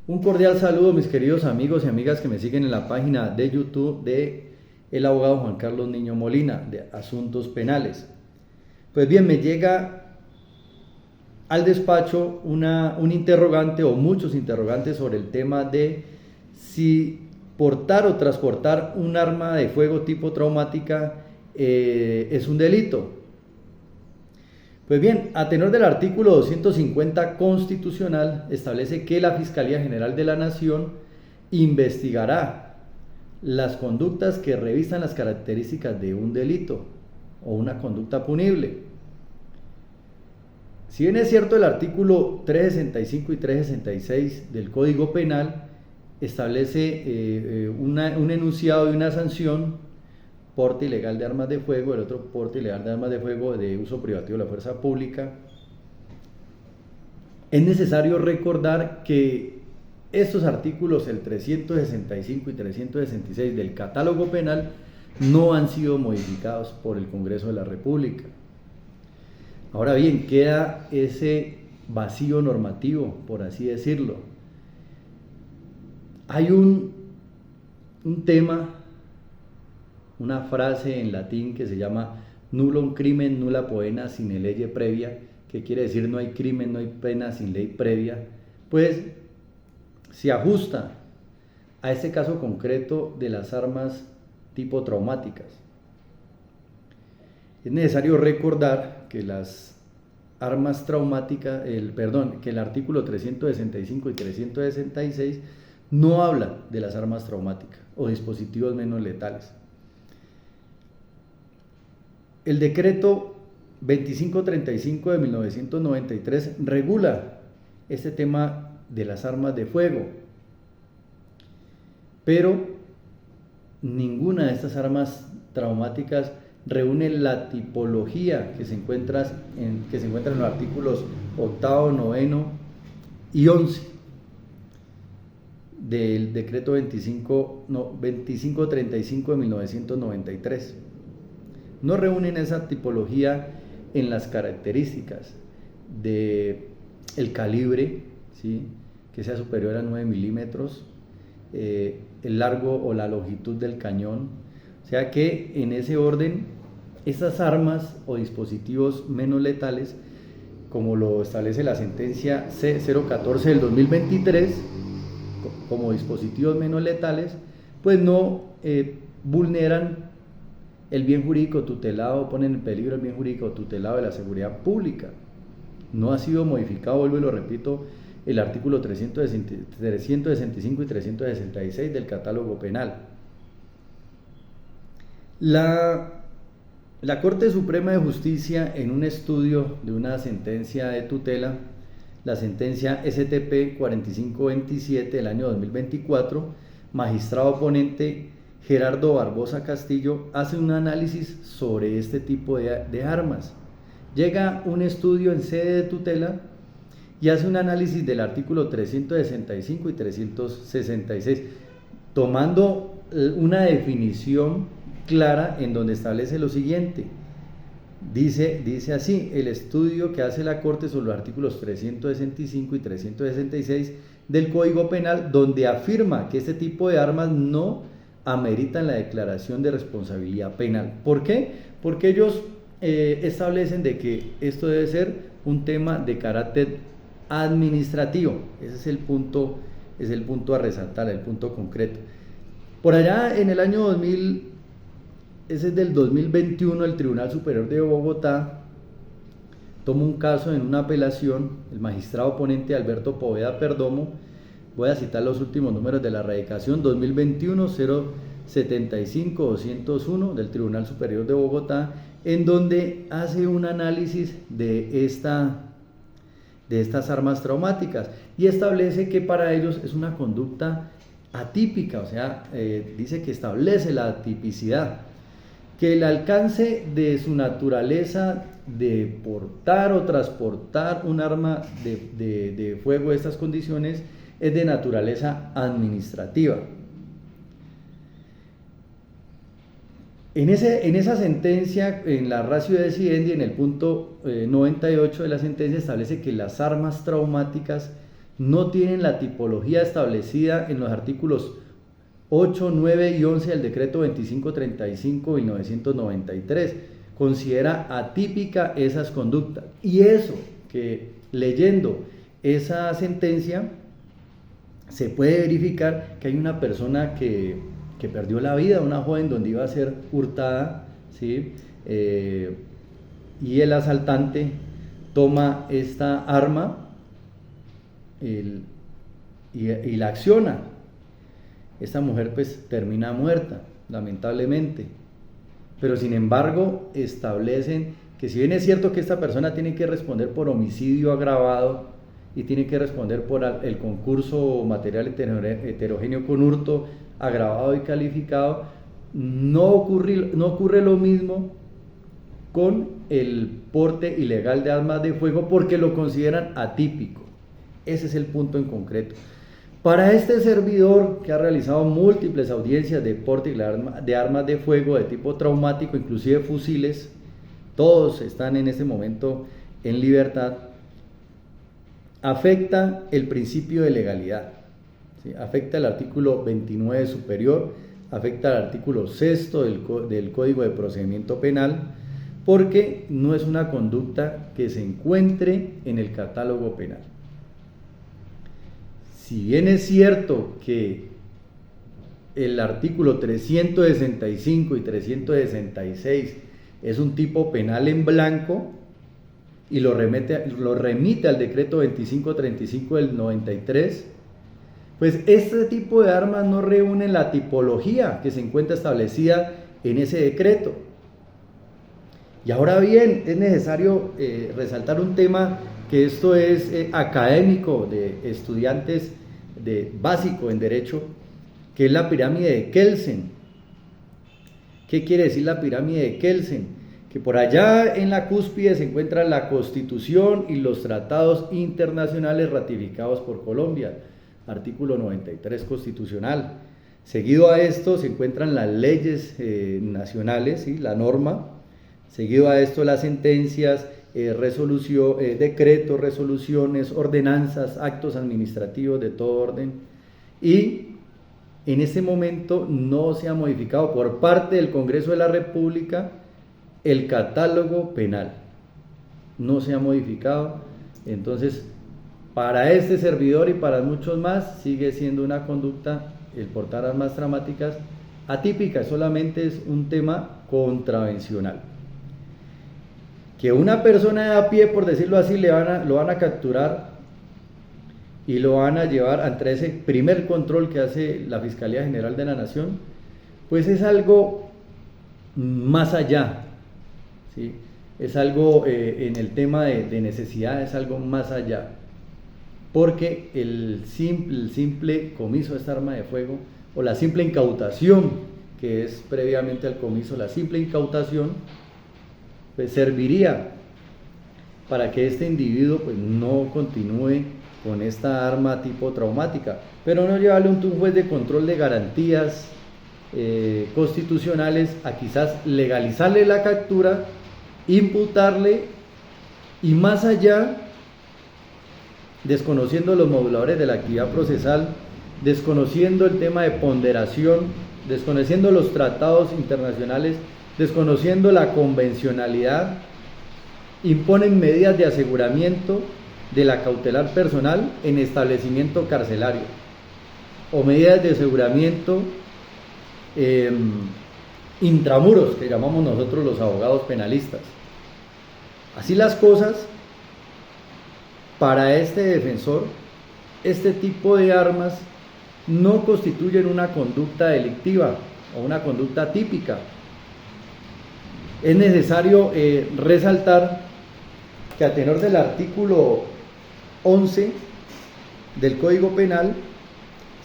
Un cordial saludo, mis queridos amigos y amigas que me siguen en la página de YouTube de el abogado Juan Carlos Niño Molina de Asuntos Penales. Pues bien, me llega al despacho un interrogante o muchos interrogantes sobre el tema de si portar o transportar un arma de fuego tipo traumática es un delito. Pues bien, a tenor del artículo 250 constitucional, establece que la Fiscalía General de la Nación investigará las conductas que revisan las características de un delito o una conducta punible. Si bien es cierto, el artículo 365 y 366 del Código Penal establece un enunciado y una sanción: porte ilegal de armas de fuego, el otro porte ilegal de armas de fuego de uso privativo de la fuerza pública. Es necesario recordar que estos artículos, el 365 y 366 del Catálogo Penal, no han sido modificados por el Congreso de la República. Ahora bien, queda ese vacío normativo, por así decirlo. Hay un tema, una frase en latín que se llama nullum crimen nulla poena sine lege previa, que quiere decir no hay crimen, no hay pena sin ley previa. Pues se ajusta a este caso concreto de las armas tipo traumáticas. Es necesario recordar que las armas traumáticas, que el artículo 365 y 366 no habla de las armas traumáticas o dispositivos menos letales. El decreto 2535 de 1993 regula este tema de las armas de fuego, pero ninguna de estas armas traumáticas reúne la tipología que se encuentra en los artículos 8, 9 y 11 del decreto 2535 de 1993. No reúnen esa tipología en las características de el calibre, ¿sí?, que sea superior a 9 milímetros, el largo o la longitud del cañón. O sea que en ese orden, estas armas o dispositivos menos letales, como lo establece la sentencia C014 del 2023, como dispositivos menos letales, pues no vulneran el bien jurídico tutelado, ponen en peligro el bien jurídico tutelado de la seguridad pública. No ha sido modificado, vuelvo y lo repito, el artículo 365 y 366 del Catálogo Penal. La Corte Suprema de Justicia, en un estudio de una sentencia de tutela, la sentencia STP 4527 del año 2024, magistrado ponente Gerardo Barbosa Castillo hace un análisis sobre este tipo de armas. Llega un estudio en sede de tutela y hace un análisis del artículo 365 y 366, tomando una definición clara en donde establece lo siguiente. Dice así: el estudio que hace la Corte sobre los artículos 365 y 366 del Código Penal, donde afirma que este tipo de armas no ameritan la declaración de responsabilidad penal. ¿Por qué? Porque ellos establecen de que esto debe ser un tema de carácter administrativo. Ese es el punto a resaltar, el punto concreto. Por allá en el año 2000, ese es del 2021, el Tribunal Superior de Bogotá toma un caso en una apelación, el magistrado ponente Alberto Poveda Perdomo. Voy a citar los últimos números de la radicación: 2021-075-201 del Tribunal Superior de Bogotá, en donde hace un análisis de estas armas traumáticas y establece que para ellos es una conducta atípica, o sea, dice que establece la atipicidad, que el alcance de su naturaleza de portar o transportar un arma de fuego de estas condiciones es de naturaleza administrativa. En esa sentencia, en la ratio decidendi, en el punto 98 de la sentencia, establece que las armas traumáticas no tienen la tipología establecida en los artículos 8, 9 y 11 del decreto 2535 de 1993. Considera atípica esas conductas. Y eso, que leyendo esa sentencia, se puede verificar que hay una persona que perdió la vida, una joven donde iba a ser hurtada, ¿sí? Y el asaltante toma esta arma y la acciona. Esta mujer pues termina muerta, lamentablemente, pero sin embargo establecen que si bien es cierto que esta persona tiene que responder por homicidio agravado y tiene que responder por el concurso material heterogéneo con hurto agravado y calificado, no ocurre lo mismo con el porte ilegal de armas de fuego porque lo consideran atípico. Ese es el punto en concreto. Para este servidor, que ha realizado múltiples audiencias de porte de armas de fuego de tipo traumático, inclusive fusiles, todos están en este momento en libertad, afecta el principio de legalidad, ¿sí? Afecta el artículo 29 superior, afecta el artículo 6 del Código de Procedimiento Penal, porque no es una conducta que se encuentre en el catálogo penal. Si bien es cierto que el artículo 365 y 366 es un tipo penal en blanco y lo remite al decreto 2535 del 93, pues este tipo de armas no reúnen la tipología que se encuentra establecida en ese decreto. Y ahora bien, es necesario resaltar un tema que esto es académico de estudiantes de básico en derecho, que es la pirámide de Kelsen. ¿Qué quiere decir la pirámide de Kelsen? Que por allá en la cúspide se encuentra la Constitución y los tratados internacionales ratificados por Colombia, artículo 93 constitucional. Seguido a esto se encuentran las leyes nacionales, ¿sí? La norma. Seguido a esto las sentencias, decretos, resoluciones, ordenanzas, actos administrativos de todo orden. Y en este momento no se ha modificado por parte del Congreso de la República el catálogo penal. No se ha modificado. Entonces, para este servidor y para muchos más, sigue siendo una conducta, el portar armas traumáticas, atípica, solamente es un tema contravencional. Que una persona de a pie, por decirlo así, lo van a capturar y lo van a llevar ante ese primer control que hace la Fiscalía General de la Nación, pues es algo más allá, ¿sí? Es algo en el tema de necesidad, es algo más allá, porque el simple comiso de esta arma de fuego o la simple incautación, que es previamente al comiso, la simple incautación, pues serviría para que este individuo pues no continúe con esta arma tipo traumática, pero no llevarle un juez de control de garantías constitucionales a quizás legalizarle la captura, imputarle y más allá, desconociendo los moduladores de la actividad procesal, desconociendo el tema de ponderación, desconociendo los tratados internacionales, desconociendo la convencionalidad, imponen medidas de aseguramiento de la cautelar personal en establecimiento carcelario o medidas de aseguramiento intramuros, que llamamos nosotros los abogados penalistas. Así las cosas, para este defensor, este tipo de armas no constituyen una conducta delictiva o una conducta típica. Es necesario resaltar que a tenor del artículo 11 del Código Penal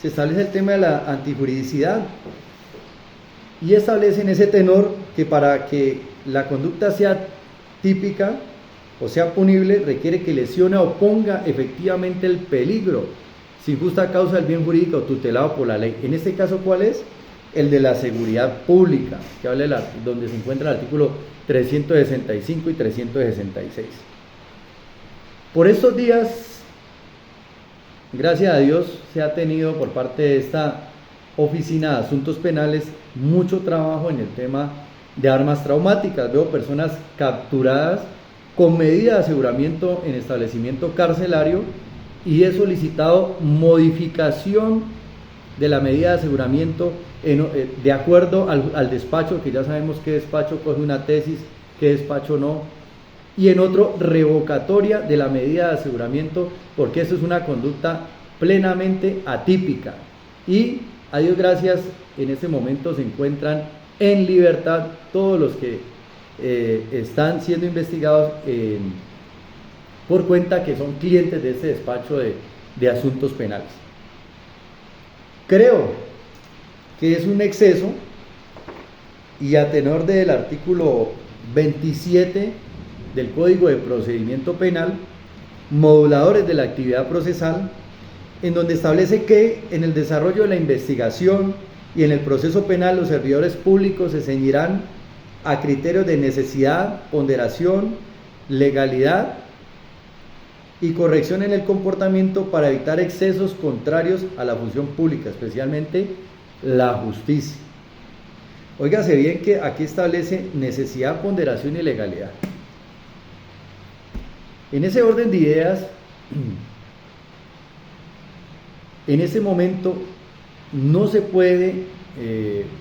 se establece el tema de la antijuridicidad y establece en ese tenor que para que la conducta sea típica o sea punible requiere que lesione o ponga efectivamente el peligro sin justa causa del bien jurídico tutelado por la ley. En este caso, ¿cuál es? El de la seguridad pública, que habla donde se encuentra el artículo 365 y 366. Por estos días gracias a Dios se ha tenido por parte de esta Oficina de Asuntos Penales mucho trabajo en el tema de armas traumáticas. Veo personas capturadas con medida de aseguramiento en establecimiento carcelario y he solicitado modificación de la medida de aseguramiento de acuerdo al despacho, que ya sabemos qué despacho coge una tesis, qué despacho no, y en otro revocatoria de la medida de aseguramiento, porque eso es una conducta plenamente atípica y a Dios gracias en este momento se encuentran en libertad todos los que están siendo investigados por cuenta que son clientes de este despacho de asuntos penales. Creo que es un exceso y a tenor del artículo 27 del Código de Procedimiento Penal, moduladores de la actividad procesal, en donde establece que en el desarrollo de la investigación y en el proceso penal los servidores públicos se ceñirán a criterios de necesidad, ponderación, legalidad y corrección en el comportamiento para evitar excesos contrarios a la función pública, especialmente la justicia. Óigase bien que aquí establece necesidad, ponderación y legalidad. En ese orden de ideas, en ese momento no se puede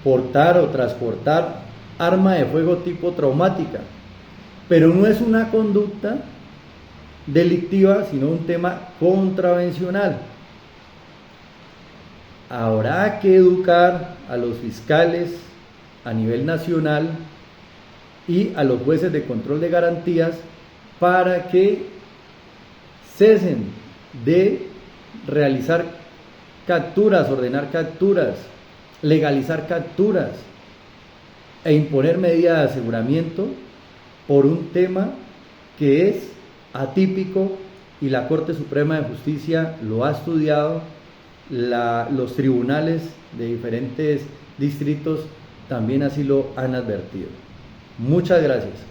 portar o transportar arma de fuego tipo traumática, pero no es una conducta delictiva, sino un tema contravencional. Habrá que educar a los fiscales a nivel nacional y a los jueces de control de garantías para que cesen de realizar capturas, ordenar capturas, legalizar capturas e imponer medidas de aseguramiento por un tema que es atípico y la Corte Suprema de Justicia lo ha estudiado, los tribunales de diferentes distritos también así lo han advertido. Muchas gracias.